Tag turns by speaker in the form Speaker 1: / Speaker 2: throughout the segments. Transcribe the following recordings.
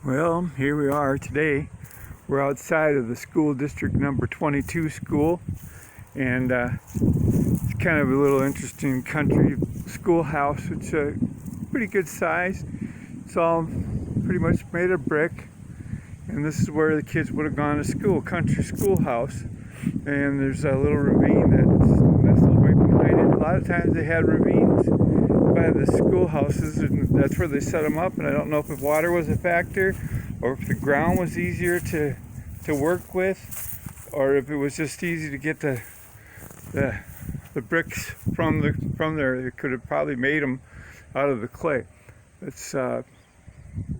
Speaker 1: Well, here we are today. We're outside of the school district number 22 school, and it's kind of a little interesting country schoolhouse. It's a pretty good size. It's all pretty much made of brick, and this is where the kids would have gone to school, country schoolhouse. And there's a little ravine that's nestled right behind it. A lot of times they had ravines by the schoolhouses, and that's where they set them up. And I don't know if water was a factor, or if the ground was easier to work with, or if it was just easy to get the bricks from there. They could have probably made them out of the clay. It's in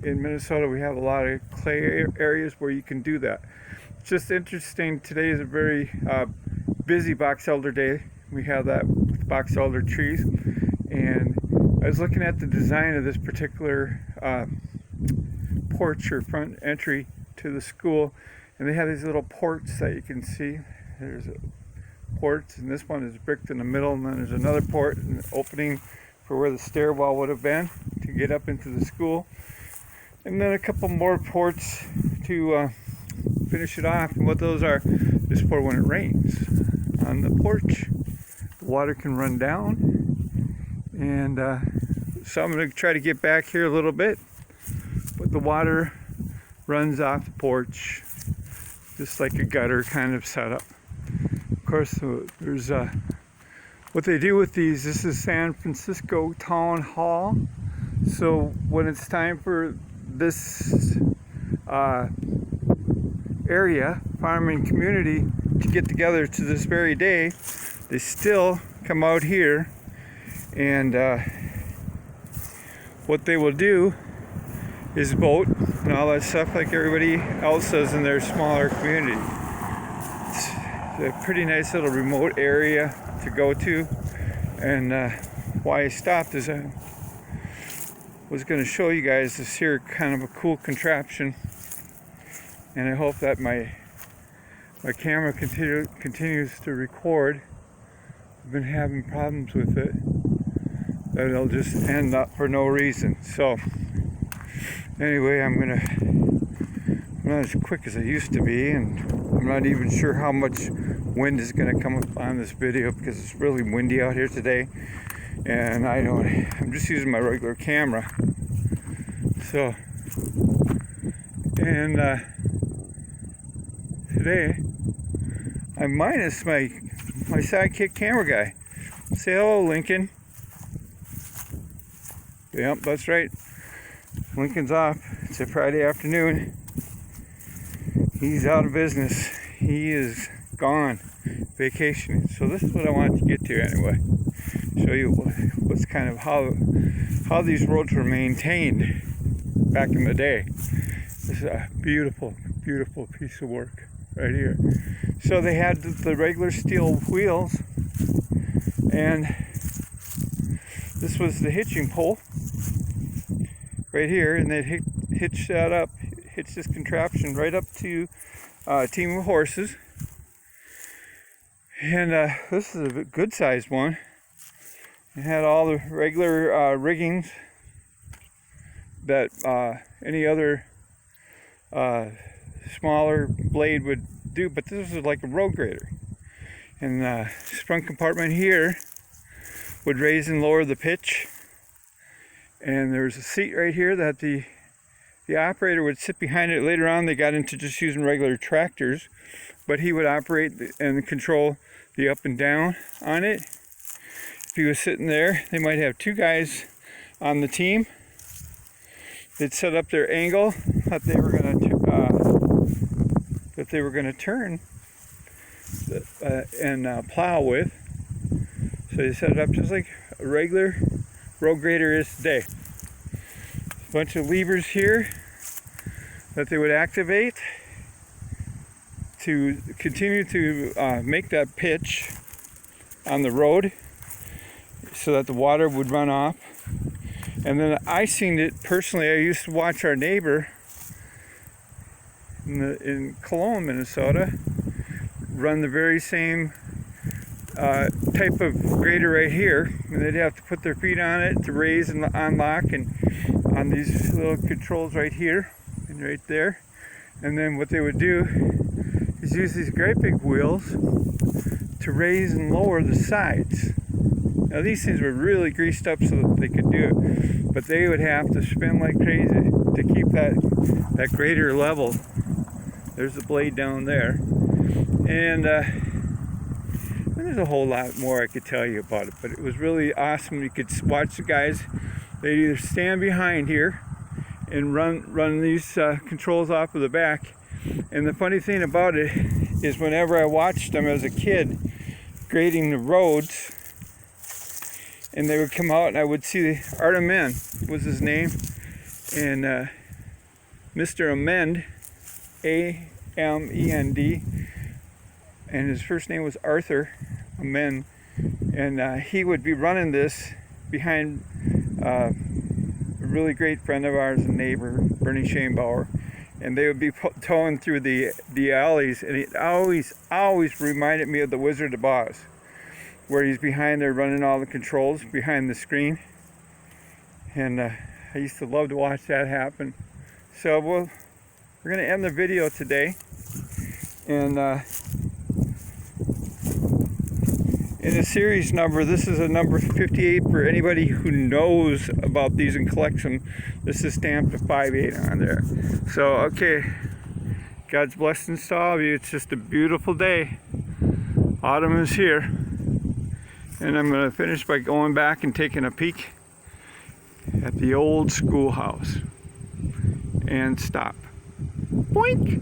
Speaker 1: Minnesota we have a lot of clay areas where you can do that. It's just interesting. Today is a very busy box elder day. We have that with box elder trees, and I was looking at the design of this particular porch or front entry to the school, and they have these little ports that you can see. There's a port, and this one is bricked in the middle, and then there's another port and an opening for where the stairwell would have been to get up into the school, and then a couple more ports to finish it off. And what those are is for when it rains on the porch, the water can run down. And so I'm going to try to get back here a little bit, but the water runs off the porch just like a gutter kind of setup. Of course, there's what they do with these. This is San Francisco Town Hall. So when it's time for this area, farming community, to get together to this very day, they still come out here, and what they will do is vote and all that stuff like everybody else does in their smaller community. It's a pretty nice little remote area to go to, and why I stopped is I was going to show you guys this here kind of a cool contraption, and I hope that my camera continues to record. I've been having problems with it, that it'll just end up for no reason. So anyway, I'm not as quick as I used to be, and I'm not even sure how much wind is going to come up on this video because it's really windy out here today, and I'm just using my regular camera. So, and today I'm minus my sidekick camera guy. Say hello, Lincoln. Yep, that's right. Lincoln's off. It's a Friday afternoon. He's out of business. He is gone vacationing. So this is what I wanted to get to anyway. Show you what's kind of how these roads were maintained back in the day. This is a beautiful, beautiful piece of work right here. So they had the regular steel wheels, and this was the hitching pole right here, and they'd hitch this contraption right up to a team of horses. And this is a good sized one. It had all the regular riggings that any other smaller blade would do, but this was like a road grader. And the sprung compartment here would raise and lower the pitch, and there was a seat right here that the operator would sit behind it. Later on they got into just using regular tractors, but he would operate and control the up and down on it. If he was sitting there, they might have two guys on the team. They'd set up their angle that they were going to turn and plow with. So they set it up just like a regular road grader is today. A bunch of levers here that they would activate to continue to make that pitch on the road so that the water would run off. And then I seen it personally. I used to watch our neighbor in Cologne, Minnesota, run the very same type of grader right here, and they'd have to put their feet on it to raise and unlock, and on these little controls right here, and right there. And then what they would do is use these great big wheels to raise and lower the sides. Now these things were really greased up so that they could do it, but they would have to spin like crazy to keep that greater level. There's the blade down there. And there's a whole lot more I could tell you about it, but it was really awesome. You could watch the guys. They'd either stand behind here and run these controls off of the back. And the funny thing about it is whenever I watched them as a kid grading the roads, and they would come out and I would see Art Amend was his name, and Mr. Amend, A-M-E-N-D, and his first name was Arthur Amend, and he would be running this behind a really great friend of ours, a neighbor, Bernie Schaenbauer, and they would be towing through the alleys, and it always reminded me of the Wizard of Oz, where he's behind there running all the controls behind the screen. And I used to love to watch that happen. So we're going to end the video today. And in a series number, this is a number 58 for anybody who knows about these and collects them. This is stamped a 5.8 on there. So, okay, God's blessings to all of you. It's just a beautiful day. Autumn is here. And I'm going to finish by going back and taking a peek at the old schoolhouse. And stop. Boink!